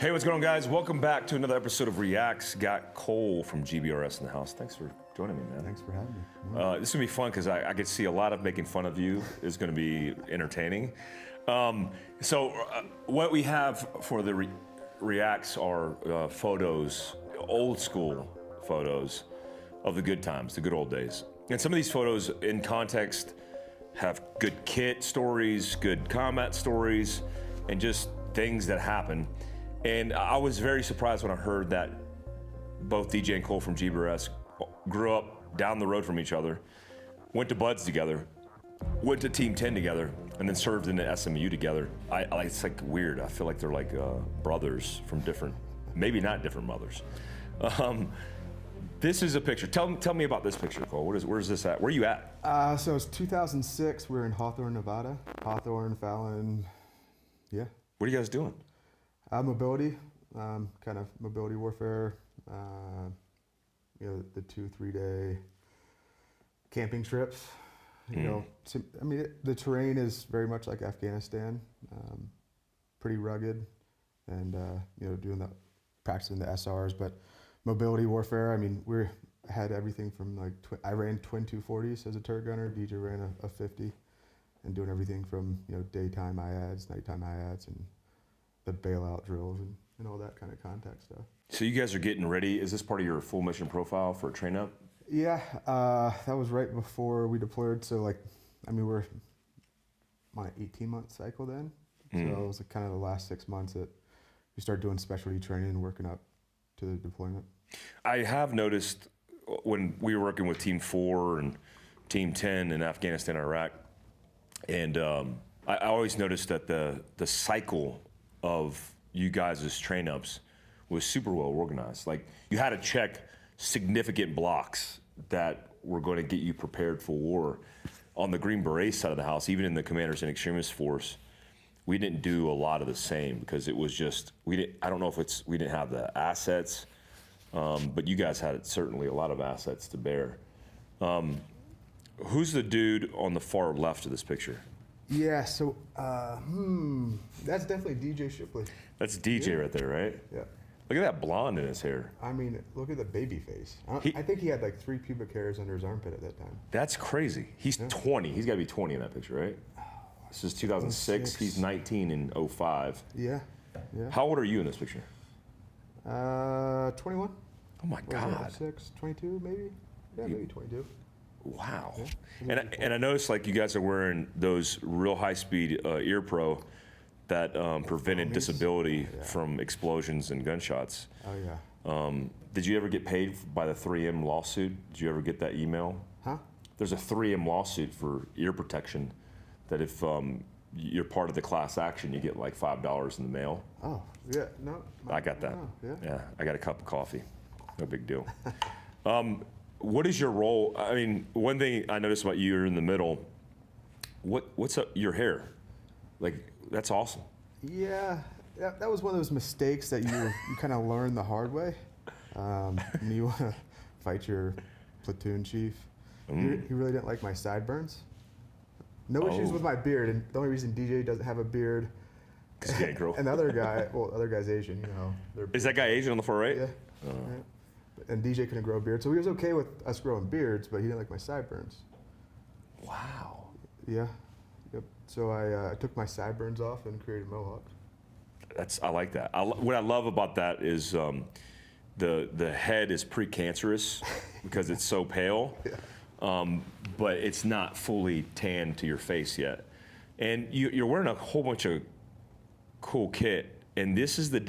Hey, what's going on, guys? Welcome back to another episode of Reacts. Got Cole from GBRS in the house. Thanks for joining me, man. Thanks for having me. This is gonna be fun because I get to see a lot of making fun of you. Is gonna be entertaining. What we have for the Reacts are photos, old school photos of the good times, the good old days. And some of these photos in context have good kit stories, good combat stories, and just things that happen. And I was very surprised when I heard that both DJ and Cole from GBRS grew up down the road from each other, went to Buds together, went to Team 10 together, and then served in the SMU together. It's like weird. I feel like they're like brothers from different, maybe not different mothers. This is a picture. Tell me about this picture, Cole. Where's this at? Where are you at? So it's 2006. We're in Hawthorne, Nevada. Hawthorne, Fallon. Yeah. What are you guys doing? Mobility, kind of mobility warfare. The 2-3 day camping trips. The terrain is very much like Afghanistan, pretty rugged, and practicing the SRs. But mobility warfare. We had everything from I ran twin 240s as a turret gunner. DJ ran a 50, and doing everything from daytime IADs, nighttime IADs, and the bailout drills and all that kind of contact stuff. So you guys are getting ready. Is this part of your full mission profile for a train up? Yeah, that was right before we deployed. So we're on an 18-month cycle then. So it was kind of the last 6 months that we started doing specialty training and working up to the deployment. I have noticed when we were working with Team 4 and Team 10 in Afghanistan, Iraq, and I always noticed that the cycle of you guys' train ups was super well organized. Like, you had to check significant blocks that were going to get you prepared for war. On the Green Beret side of the house, even in the Commanders and Extremist Force, we didn't do a lot of the same because it was just, I don't know if we didn't have the assets, but you guys had certainly a lot of assets to bear. Who's the dude on the far left of this picture? Yeah, so that's definitely DJ Shipley. That's DJ right there, right? Yeah. Look at that blonde in his hair. Look at the baby face. I think he had 3 pubic hairs under his armpit at that time. That's crazy. He's 20. He's got to be 20 in that picture, right? This is 2006. He's 19 in 05. Yeah. How old are you in this picture? 21. Oh my God. 6, 22 maybe? Yeah, maybe 22. Wow. Yeah. And I noticed you guys are wearing those real high-speed ear pro that prevented disability from explosions and gunshots. Oh yeah. Did you ever get paid by the 3M lawsuit? Did you ever get that email? Huh? There's a 3M lawsuit for ear protection that if you're part of the class action, you get $5 in the mail. Oh, yeah, no. I got that. No, yeah, I got a cup of coffee. No big deal. What is your role? One thing I noticed about you, you're in the middle. What's up your hair? That's awesome. Yeah, that was one of those mistakes that you kind of learn the hard way. You want to fight your platoon chief. He really didn't like my sideburns. No issues with my beard, and the only reason DJ doesn't have a beard, because he can't grow. And the other guy, other guy's Asian, Is that guy Asian on the far right? Yeah. Yeah. And DJ couldn't grow a beard, so he was okay with us growing beards, but he didn't like my sideburns. Wow. Yeah. Yep. So I took my sideburns off and created a mohawk. I like that. What I love about that is the head is precancerous because it's so pale, but it's not fully tanned to your face yet. And you're wearing a whole bunch of cool kit, and this is the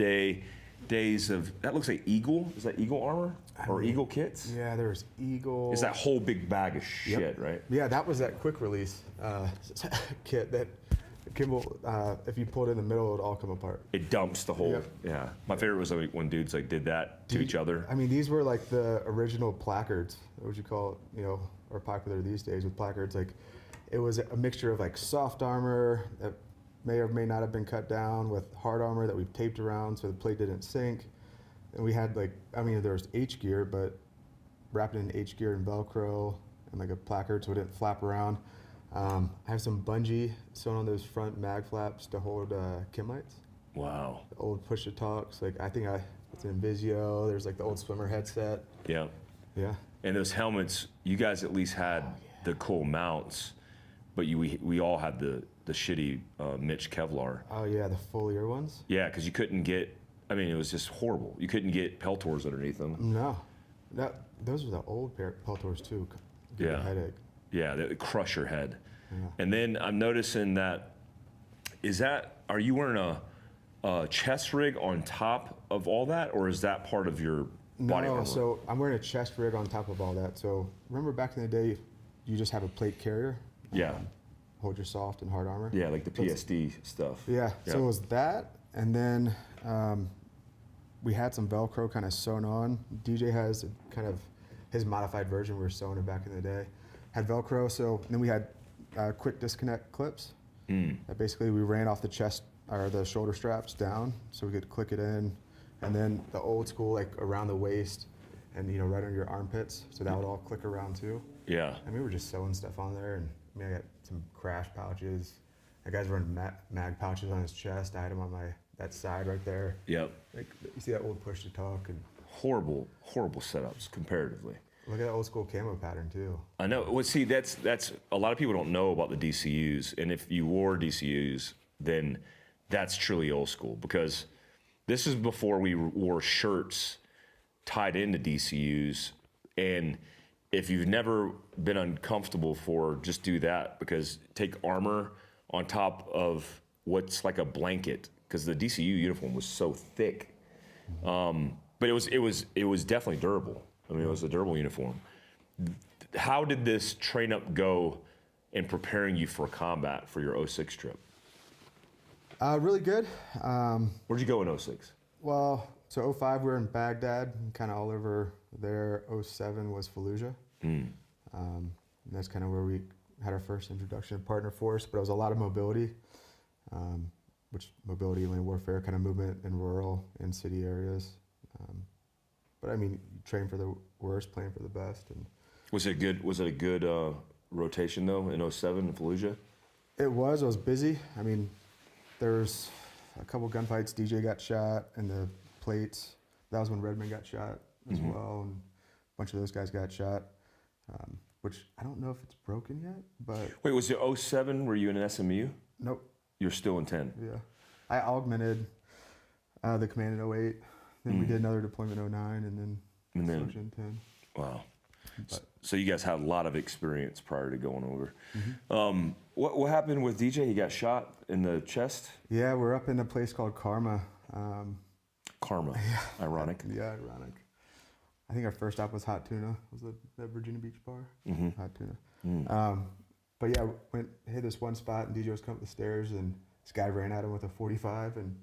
days of, that looks like Eagle. Is that Eagle armor or Eagle kits? Yeah, there's Eagle. It's that whole big bag of shit, right? Yeah, that was that quick release kit that Kimball, if you pulled it in the middle, it would all come apart. It dumps the whole, yeah. My favorite was when dudes did that to each other. These were the original placards, what would you call it, are popular these days with placards. It was a mixture of soft armor that may or may not have been cut down with hard armor that we've taped around so the plate didn't sink. And we had there was H gear, but wrapped in H gear and Velcro and a placard so it didn't flap around. I have some bungee sewn on those front mag flaps to hold chem lights. Wow. The old push-to-talks. Like, I think it's an Invisio. There's like the old swimmer headset. Yeah. Yeah. And those helmets, you guys at least had the cool mounts, but we all had the shitty Mitch Kevlar. Oh yeah, the full ear ones. Yeah, because you couldn't get. I mean, it was just horrible. You couldn't get Peltors underneath them. No, those were the old Peltors too. Give you a headache. Yeah, they crush your head. Yeah. And then I'm noticing that. Are you wearing a chest rig on top of all that, or is that part of your body armor? No, so I'm wearing a chest rig on top of all that. So remember back in the day, you just have a plate carrier. Yeah. Hold your soft and hard armor. Yeah, like the PSD stuff. Yeah. Yeah. So it was that, and then we had some Velcro kind of sewn on. DJ has kind of his modified version. We were sewing it back in the day. Had Velcro. So and then we had quick disconnect clips. That basically we ran off the chest or the shoulder straps down, so we could click it in, and then the old school like around the waist, and right under your armpits, so that would all click around too. Yeah. And we were just sewing stuff on there, and I got some crash pouches. That guy's running mag pouches on his chest. I had them on that side right there. Yep. Like you see that old push to talk and Horrible setups comparatively. look at that old school camo pattern too. I know. Well, see, that's a lot of people don't know about the DCUs, and if you wore DCUs, then that's truly old school, because this is before we wore shirts tied into DCUs. And if you've never been uncomfortable just do that, because take armor on top of what's like a blanket, because the DCU uniform was so thick. But it was definitely durable. I mean, it was a durable uniform. How did this train up go in preparing you for combat for your 06 trip? Really good. Where'd you go in 06? Well, so 05 we were in Baghdad, kind of all over there. 07 was Fallujah. And that's kind of where we had our first introduction to partner force, but it was a lot of mobility, which mobility, land warfare, kind of movement in rural and city areas. But I mean, you train for the worst, plan for the best. And Was it a good rotation though in 07 in Fallujah? It was busy. I mean, there was a couple gunfights. DJ got shot in the plates. That was when Redmond got shot as well, and a bunch of those guys got shot. Which I don't know if it's broken yet, but Wait, was it 07? Were you in an SMU? nope. You're still in 10. Yeah, I augmented the command in 08. Then we did another deployment in 09, and then switched in 10. Wow. But, So you guys had a lot of experience prior to going over. What happened with DJ? He got shot in the chest? yeah, we're up in a place called Karma. Karma. Ironic. Yeah, ironic. I think our first stop was Hot Tuna. Was that Virginia Beach bar? Hot Tuna. But yeah, hit this one spot, and DJ was coming up the stairs, and this guy ran at him with a 45 and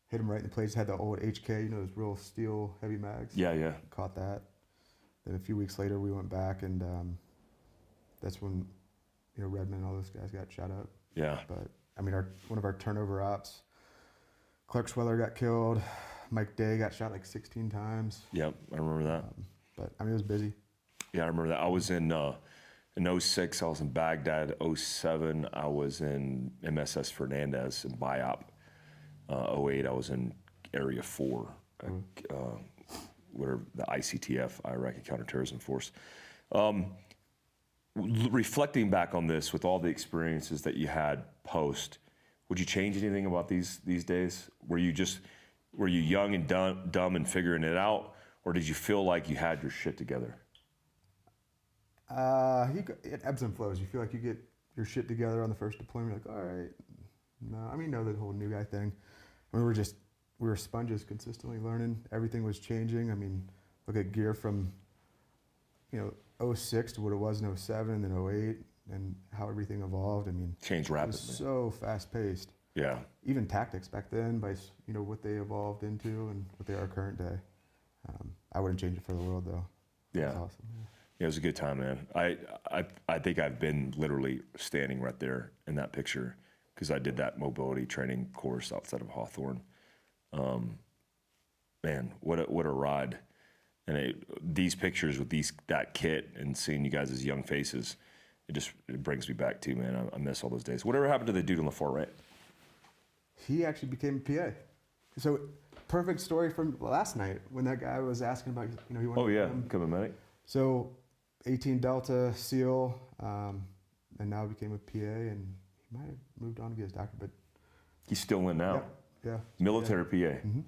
hit him right in the place. Had the old HK, those real steel heavy mags. Yeah. Caught that. Then a few weeks later, we went back, and that's when Redmond and all those guys got shot up. Yeah. But I mean, one of our turnover ops, Clark Schweller got killed. Mike Day got shot like 16 times. Yep, I remember that. But I mean, it was busy. Yeah, I remember that. I was in 06, I was in Baghdad. 07, I was in MSS Fernandez in BIOP. 08, I was in Area 4, where the ICTF, Iraqi Counterterrorism Force. Reflecting back on this with all the experiences that you had post, would you change anything about these days? Were you young and dumb and figuring it out, or did you feel like you had your shit together? It ebbs and flows. You feel like you get your shit together on the first deployment, like, all right. No, I mean, the whole new guy thing. I mean, we were sponges, consistently learning. Everything was changing. I mean, look at gear from, 06 to what it was in 07 and 08, and how everything evolved. I mean, Changed it rapidly. was so fast paced. Yeah. Even tactics back then, by what they evolved into and what they are current day. I wouldn't change it for the world, though. Yeah. It was awesome. Yeah, it was a good time, man. I think I've been literally standing right there in that picture, because I did that mobility training course outside of Hawthorne. Man, what a ride! And these pictures with that kit and seeing you guys as young faces, it brings me back too, man. I miss all those days. Whatever happened to the dude on the far right? he actually became a PA. So perfect story from last night when that guy was asking about, he wanted to become a medic. So 18 Delta SEAL, and now became a PA, and he might have moved on to get his doctorate, but he's still in now. Yeah. Military PA. Mm-hmm.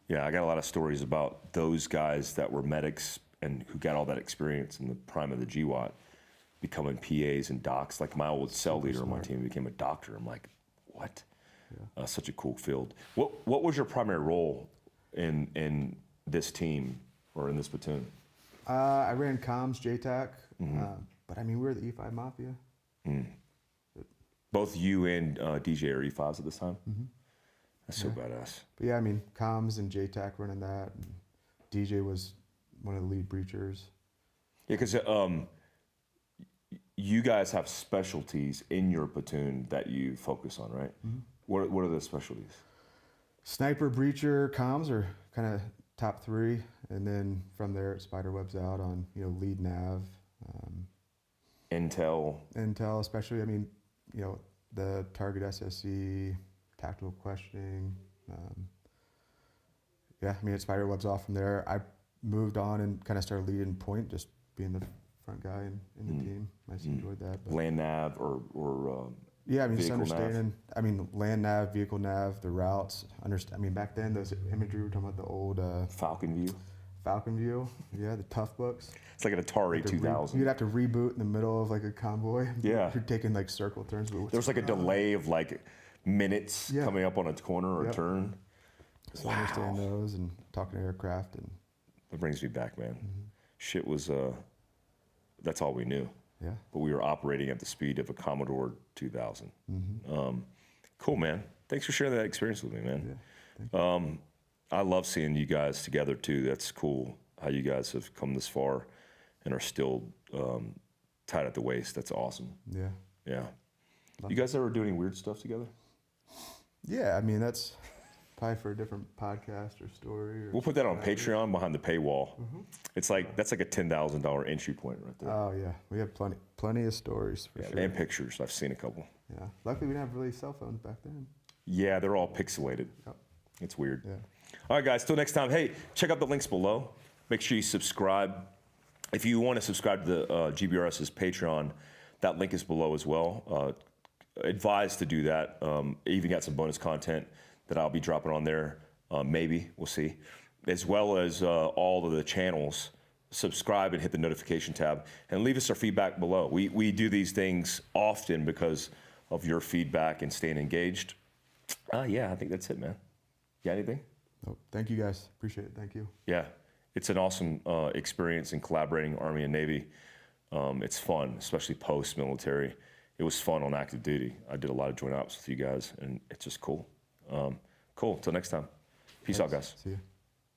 Yeah, I got a lot of stories about those guys that were medics and who got all that experience in the prime of the GWAT, becoming PAs and docs. Like my old cell leader on my team became a doctor. I'm like, what? Yeah. Such a cool field. What was your primary role in this team or in this platoon? I ran comms, JTAC, but I mean, we were the E5 Mafia. Mm. Both you and DJ are E5s at this time? Mm-hmm. That's so badass. But yeah, I mean, comms and JTAC running that. And DJ was one of the lead breachers. Yeah, because you guys have specialties in your platoon that you focus on, right? Mm-hmm. What are the specialties? Sniper, breacher, comms are kind of top three, and then from there it spider webs out on lead nav, intel, especially. I mean, the target SSE, tactical questioning. I mean, it spider webs off from there. I moved on and kind of started leading point, just being the front guy in the team. I just enjoyed that. But land nav or yeah, I mean, just understanding. I mean, land nav, vehicle nav, the routes. I mean, back then, those imagery, we were talking about the old Falcon View. Yeah, the tough books. It's like an Atari 2000. You'd have to reboot in the middle of like a convoy. Yeah. You're taking like circle turns. There was like a delay of like minutes coming up on a corner or a turn. So I understand those and talking to aircraft. And it brings me back, man. Mm-hmm. Shit was, that's all we knew. Yeah. But we were operating at the speed of a Commodore 2000. Mm-hmm. Cool, man. Thanks for sharing that experience with me, man. Yeah, thank you. I love seeing you guys together too. That's cool how you guys have come this far and are still tied at the waist. That's awesome. Yeah. Yeah. You guys ever do any weird stuff together? Yeah, I mean, that's probably for a different podcast or story. We'll put that on Patreon behind the paywall. Mm-hmm. It's like, that's like a $10,000 entry point right there. Oh yeah, we have plenty of stories for sure. And pictures. I've seen a couple. Yeah. Luckily we didn't have really cell phones back then. Yeah, they're all pixelated. Yep. It's weird. Yeah. All right, guys, till next time. Hey, check out the links below. Make sure you subscribe. If you want to subscribe to the GBRS's Patreon, that link is below as well. Advised to do that. Even got some bonus content that I'll be dropping on there. Maybe, we'll see. As well as all of the channels. Subscribe and hit the notification tab. And leave us our feedback below. We do these things often because of your feedback and staying engaged. Yeah, I think that's it, man. You got anything? Nope. Thank you, guys. Appreciate it. Thank you. Yeah. It's an awesome experience in collaborating Army and Navy. It's fun, especially post-military. It was fun on active duty. I did a lot of joint ops with you guys, and it's just cool. Cool. Till next time. Peace out, guys. See you.